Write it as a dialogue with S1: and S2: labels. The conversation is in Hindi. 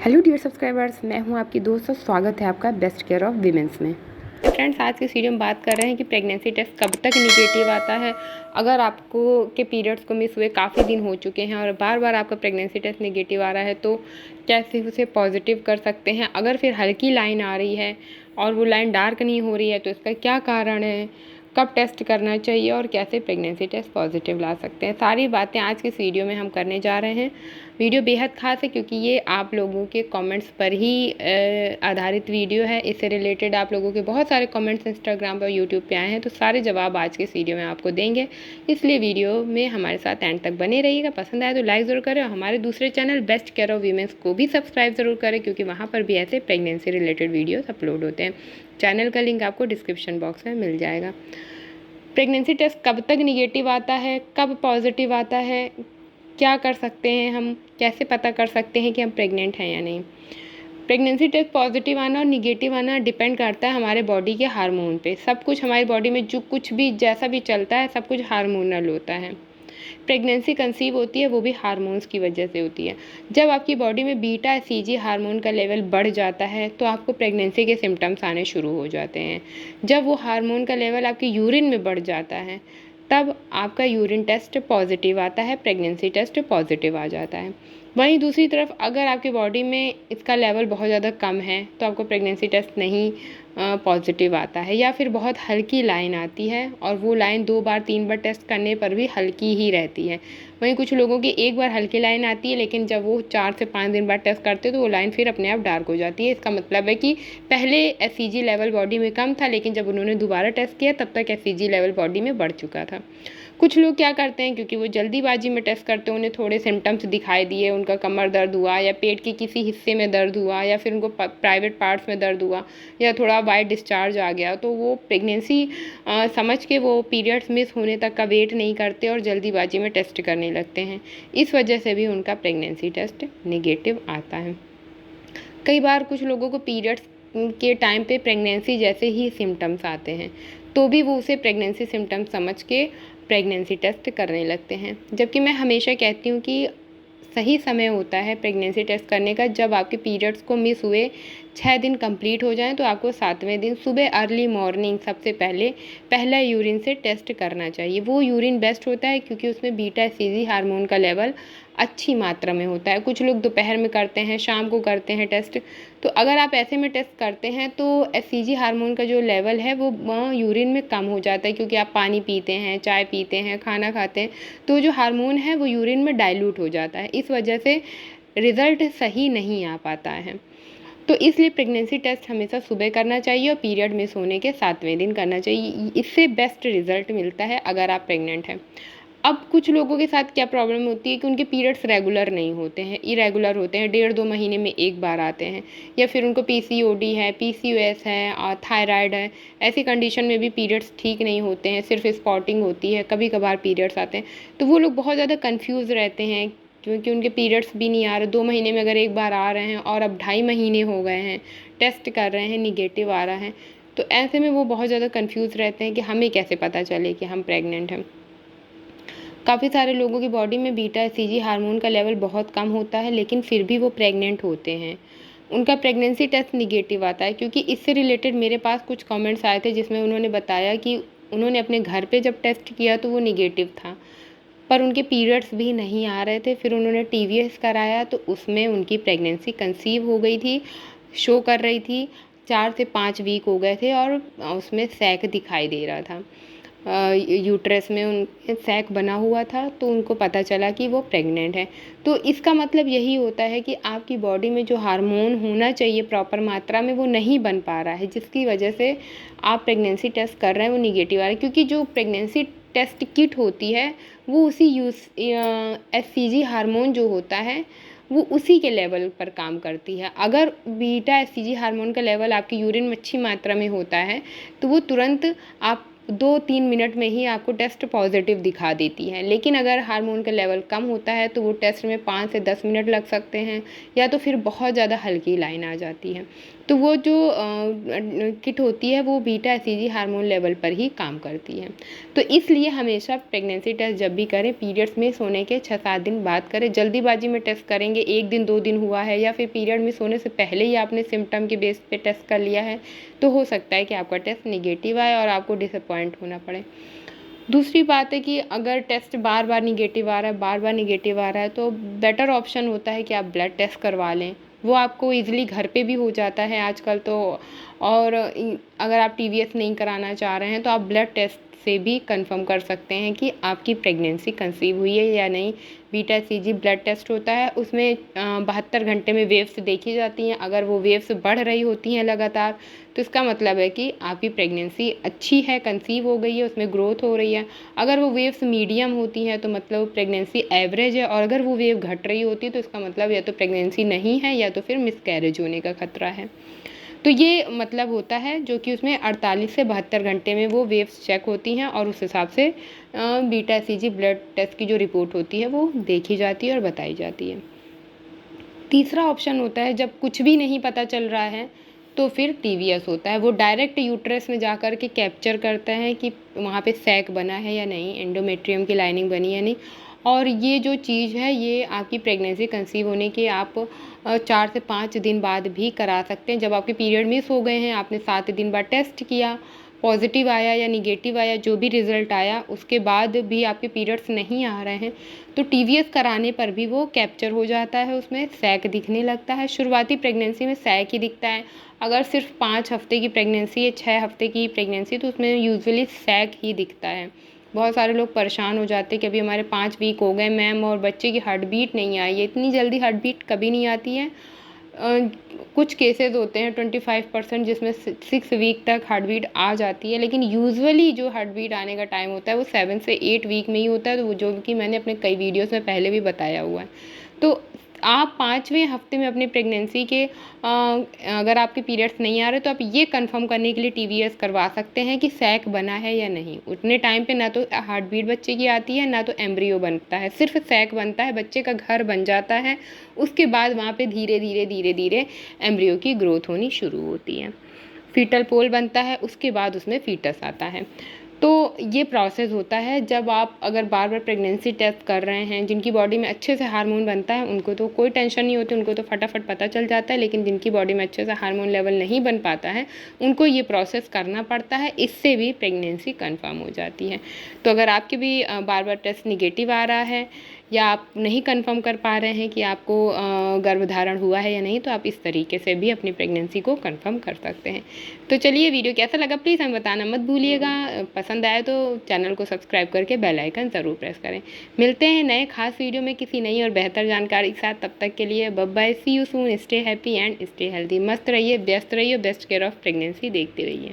S1: हेलो डियर सब्सक्राइबर्स, मैं हूं आपकी दोस्त और स्वागत है आपका बेस्ट केयर ऑफ वीमेंस में। फ्रेंड्स, आज के वीडियो में बात कर रहे हैं कि प्रेगनेंसी टेस्ट कब तक निगेटिव आता है। अगर आपको के पीरियड्स को मिस हुए काफ़ी दिन हो चुके हैं और बार बार आपका प्रेगनेंसी टेस्ट निगेटिव आ रहा है तो कैसे उसे पॉजिटिव कर सकते हैं। अगर फिर हल्की लाइन आ रही है और वो लाइन डार्क नहीं हो रही है तो इसका क्या कारण है, कब टेस्ट करना चाहिए और कैसे प्रेगनेंसी टेस्ट पॉजिटिव ला सकते हैं, सारी बातें आज के इस वीडियो में हम करने जा रहे हैं। वीडियो बेहद ख़ास है क्योंकि ये आप लोगों के कमेंट्स पर ही आधारित वीडियो है। इससे रिलेटेड आप लोगों के बहुत सारे कमेंट्स इंस्टाग्राम पर यूट्यूब पे आए हैं, तो सारे जवाब आज के इस वीडियो में आपको देंगे। इसलिए वीडियो में हमारे साथ एंड तक बने रहिएगा। पसंद आए तो लाइक ज़रूर करें और हमारे दूसरे channel best care of women's को भी सब्सक्राइब ज़रूर करें क्योंकि वहाँ पर भी ऐसे प्रेगनेंसी रिलेटेड वीडियोज़ अपलोड होते हैं। चैनल का लिंक आपको डिस्क्रिप्शन बॉक्स में मिल जाएगा। प्रेगनेंसी टेस्ट कब तक निगेटिव आता है, कब पॉजिटिव आता है, क्या कर सकते हैं हम, कैसे पता कर सकते हैं कि हम प्रेग्नेंट हैं या नहीं। प्रेगनेंसी टेस्ट पॉजिटिव आना और निगेटिव आना डिपेंड करता है हमारे बॉडी के हार्मोन पे। सब कुछ हमारी बॉडी में जो कुछ भी जैसा भी चलता है सब कुछ हार्मोनल होता है। प्रेगनेंसी कंसीव होती है वो भी हार्मोन्स की वजह से होती है। जब आपकी बॉडी में बीटा सीजी हार्मोन का लेवल बढ़ जाता है तो आपको प्रेगनेंसी के सिम्टम्स आने शुरू हो जाते हैं। जब वो हार्मोन का लेवल आपके यूरिन में बढ़ जाता है तब आपका यूरिन टेस्ट पॉजिटिव आता है, प्रेगनेंसी टेस्ट पॉजिटिव आ जाता है। वहीं दूसरी तरफ अगर आपकी बॉडी में इसका लेवल बहुत ज़्यादा कम है तो आपको प्रेगनेंसी टेस्ट नहीं पॉजिटिव आता है, या फिर बहुत हल्की लाइन आती है और वो लाइन 2 बार 3 बार टेस्ट करने पर भी हल्की ही रहती है। वहीं कुछ लोगों की एक बार हल्की लाइन आती है लेकिन जब वो 4 से 5 दिन बाद टेस्ट करते हैं तो वो लाइन फिर अपने आप डार्क हो जाती है। इसका मतलब है कि पहले एससीजी लेवल बॉडी में कम था लेकिन जब उन्होंने दोबारा टेस्ट किया तब तक एससीजी लेवल बॉडी में बढ़ चुका था। कुछ लोग क्या करते हैं, क्योंकि वो जल्दीबाजी में टेस्ट करते हैं, उन्हें थोड़े सिम्टम्स दिखाई दिए, उनका कमर दर्द हुआ या पेट के किसी हिस्से में दर्द हुआ या फिर उनको प्राइवेट पार्ट्स में दर्द हुआ या थोड़ा वाइट डिस्चार्ज आ गया तो वो प्रेगनेंसी समझ के वो पीरियड्स मिस होने तक का वेट नहीं करते और जल्दीबाजी में टेस्ट करने लगते हैं। इस वजह से भी उनका प्रेगनेंसी टेस्ट नेगेटिव आता है। कई बार कुछ लोगों को पीरियड्स के टाइम पे प्रेगनेंसी जैसे ही सिम्टम्स आते हैं तो भी वो उसे प्रेगनेंसी सिम्टम्स समझ के प्रेगनेंसी टेस्ट करने लगते हैं, जबकि मैं हमेशा कहती हूँ कि सही समय होता है प्रेगनेंसी टेस्ट करने का जब आपके पीरियड्स को मिस हुए 6 दिन कंप्लीट हो जाएं तो आपको 7वें दिन सुबह अर्ली मॉर्निंग सबसे पहले पहला यूरिन से टेस्ट करना चाहिए। वो यूरिन बेस्ट होता है क्योंकि उसमें बीटा सीजी हार्मोन का लेवल अच्छी मात्रा में होता है। कुछ लोग दोपहर में करते हैं, शाम को करते हैं टेस्ट। तो अगर आप ऐसे में टेस्ट करते हैं तो एससीजी हार्मोन का जो लेवल है वो यूरिन में कम हो जाता है क्योंकि आप पानी पीते हैं, चाय पीते हैं, खाना खाते हैं, तो जो हार्मोन है वो यूरिन में डाइल्यूट हो जाता है। इस वजह से रिज़ल्ट सही नहीं आ पाता है। तो इसलिए प्रेगनेंसी टेस्ट हमेशा सुबह करना चाहिए और पीरियड मिस होने के 7वें दिन करना चाहिए। इससे बेस्ट रिज़ल्ट मिलता है अगर आप प्रेग्नेंट हैं। अब कुछ लोगों के साथ क्या प्रॉब्लम होती है कि उनके पीरियड्स रेगुलर नहीं होते हैं, इरेगुलर होते हैं, 1.5-2 महीने में एक बार आते हैं, या फिर उनको पीसीओडी है, पीसीओएस है और थायराइड है। ऐसी कंडीशन में भी पीरियड्स ठीक नहीं होते हैं, सिर्फ स्पॉटिंग होती है, कभी कभार पीरियड्स आते हैं। तो वो लोग बहुत ज़्यादा कन्फ्यूज़ रहते हैं क्योंकि उनके पीरियड्स भी नहीं आ रहे। 2 महीने में अगर एक बार आ रहे हैं और अब 2.5 महीने हो गए हैं, टेस्ट कर रहे हैं, निगेटिव आ रहा है, तो ऐसे में वो बहुत ज़्यादा कन्फ्यूज़ रहते हैं कि हमें कैसे पता चले कि हम प्रेग्नेंट हैं। काफ़ी सारे लोगों की बॉडी में बीटा सीजी हार्मोन का लेवल बहुत कम होता है लेकिन फिर भी वो प्रेग्नेंट होते हैं। उनका प्रेगनेंसी टेस्ट निगेटिव आता है क्योंकि इससे रिलेटेड मेरे पास कुछ कमेंट्स आए थे जिसमें उन्होंने बताया कि उन्होंने अपने घर पे जब टेस्ट किया तो वो निगेटिव था पर उनके पीरियड्स भी नहीं आ रहे थे। फिर उन्होंने टीवीएस कराया तो उसमें उनकी प्रेगनेंसी कंसीव हो गई थी, शो कर रही थी। 4 से 5 वीक हो गए थे और उसमें सैक दिखाई दे रहा था, यूट्रस में उन सैक बना हुआ था, तो उनको पता चला कि वो प्रेग्नेंट है। तो इसका मतलब यही होता है कि आपकी बॉडी में जो हार्मोन होना चाहिए प्रॉपर मात्रा में वो नहीं बन पा रहा है, जिसकी वजह से आप प्रेगनेंसी टेस्ट कर रहे हैं वो निगेटिव आ रहा है। क्योंकि जो प्रेगनेंसी टेस्ट किट होती है वो उसी एससीजी हार्मोन जो होता है वो उसी के लेवल पर काम करती है। अगर बीटा एससीजी हार्मोन का लेवल आपकी यूरिन में अच्छी मात्रा में होता है तो वो तुरंत आप 2-3 मिनट में ही आपको टेस्ट पॉजिटिव दिखा देती है। लेकिन अगर हार्मोन का लेवल कम होता है तो वो टेस्ट में 5 से 10 मिनट लग सकते हैं, या तो फिर बहुत ज़्यादा हल्की लाइन आ जाती है। तो वो जो किट होती है वो बीटा एसीजी हार्मोन लेवल पर ही काम करती है। तो इसलिए हमेशा प्रेगनेंसी टेस्ट जब भी करें, पीरियड्स मिस होने के 6-7 दिन बाद करें। जल्दीबाजी में टेस्ट करेंगे, 1 दिन 2 दिन हुआ है या फिर पीरियड मिस होने से पहले ही आपने सिम्पटम के बेस पे टेस्ट कर लिया है, तो हो सकता है कि आपका टेस्ट नेगेटिव आए और आपको डिसअपॉइंट होना पड़े। दूसरी बात है कि अगर टेस्ट बार बार निगेटिव आ रहा है, बार बार निगेटिव आ रहा है, तो बेटर ऑप्शन होता है कि आप ब्लड टेस्ट करवा लें। वो आपको ईज़िली घर पे भी हो जाता है आजकल तो। और अगर आप टीवीएस नहीं कराना चाह रहे हैं तो आप ब्लड टेस्ट से भी कंफर्म कर सकते हैं कि आपकी प्रेगनेंसी कंसीव हुई है या नहीं। बीटा सीजी ब्लड टेस्ट होता है, उसमें 72 घंटे में वेव्स देखी जाती हैं। अगर वो वेव्स बढ़ रही होती हैं लगातार, तो इसका मतलब है कि आपकी प्रेगनेंसी अच्छी है, कंसीव हो गई है, उसमें ग्रोथ हो रही है। अगर वो वेव्स मीडियम होती हैं तो मतलब प्रेगनेंसी एवरेज है, और अगर वो वेव घट रही होती है तो इसका मतलब या तो प्रेगनेंसी नहीं है या तो फिर मिसकैरेज होने का खतरा है। तो ये मतलब होता है जो कि उसमें 48 से 72 घंटे में वो वेव्स चेक होती हैं, और उस हिसाब से बीटा सीजी ब्लड टेस्ट की जो रिपोर्ट होती है वो देखी जाती है और बताई जाती है। तीसरा ऑप्शन होता है जब कुछ भी नहीं पता चल रहा है तो फिर टीवीएस होता है। वो डायरेक्ट यूट्रस में जाकर के कैप्चर करते हैं कि वहाँ पे सैक बना है या नहीं, एंडोमेट्रियम की लाइनिंग बनी है या नहीं। और ये जो चीज़ है ये आपकी प्रेगनेंसी कंसीव होने के आप 4 से 5 दिन बाद भी करा सकते हैं। जब आपके पीरियड मिस हो गए हैं, आपने 7 दिन बाद टेस्ट किया, पॉजिटिव आया या निगेटिव आया, जो भी रिज़ल्ट आया, उसके बाद भी आपके पीरियड्स नहीं आ रहे हैं, तो टीवीएस कराने पर भी वो कैप्चर हो जाता है, उसमें सैक दिखने लगता है। शुरुआती प्रेगनेंसी में सैक ही दिखता है। अगर सिर्फ 5 हफ्ते की प्रेगनेंसी है, 6 हफ्ते की प्रेगनेंसी, तो उसमें यूजुअली सैक ही दिखता है। बहुत सारे लोग परेशान हो जाते हैं कि अभी हमारे 5 वीक हो गए मैम और बच्चे की हार्ट बीट नहीं आई है। इतनी जल्दी हार्ट बीट कभी नहीं आती है। कुछ केसेस होते हैं 25% जिसमें 6 वीक तक हार्ट बीट आ जाती है, लेकिन यूजुअली जो हार्ट बीट आने का टाइम होता है वो 7 से 8 वीक में ही होता है, तो वो जो कि मैंने अपने कई वीडियोस में पहले भी बताया हुआ है। तो आप 5वें हफ्ते में अपनी प्रेगनेंसी के अगर आपके पीरियड्स नहीं आ रहे तो आप ये कंफर्म करने के लिए टीवीएस करवा सकते हैं कि सैक बना है या नहीं। उतने टाइम पे ना तो हार्ट बीट बच्चे की आती है, ना तो एम्ब्रियो बनता है, सिर्फ सैक बनता है, बच्चे का घर बन जाता है। उसके बाद वहाँ पे धीरे धीरे एम्ब्रियो की ग्रोथ होनी शुरू होती है, फीटल पोल बनता है, उसके बाद उसमें फीटस आता है। तो ये प्रोसेस होता है जब आप अगर बार बार प्रेगनेंसी टेस्ट कर रहे हैं। जिनकी बॉडी में अच्छे से हार्मोन बनता है उनको तो कोई टेंशन नहीं होती, उनको तो फटाफट पता चल जाता है, लेकिन जिनकी बॉडी में अच्छे से हार्मोन लेवल नहीं बन पाता है उनको ये प्रोसेस करना पड़ता है। इससे भी प्रेगनेंसी कंफर्म हो जाती है। तो अगर आपके भी बार बार टेस्ट निगेटिव आ रहा है या आप नहीं कंफर्म कर पा रहे हैं कि आपको गर्भधारण हुआ है या नहीं, तो आप इस तरीके से भी अपनी प्रेगनेंसी को कंफर्म कर सकते हैं। तो चलिए, वीडियो कैसा लगा प्लीज़ हमें बताना मत भूलिएगा। पसंद आए तो चैनल को सब्सक्राइब करके बेल आइकन ज़रूर प्रेस करें। मिलते हैं नए खास वीडियो में किसी नई और बेहतर जानकारी के साथ। तब तक के लिए bye bye, see you soon, stay happy and stay healthy. मस्त रहिए, व्यस्त रहिए, बेस्ट केयर ऑफ प्रेगनेंसी देखते रहिए।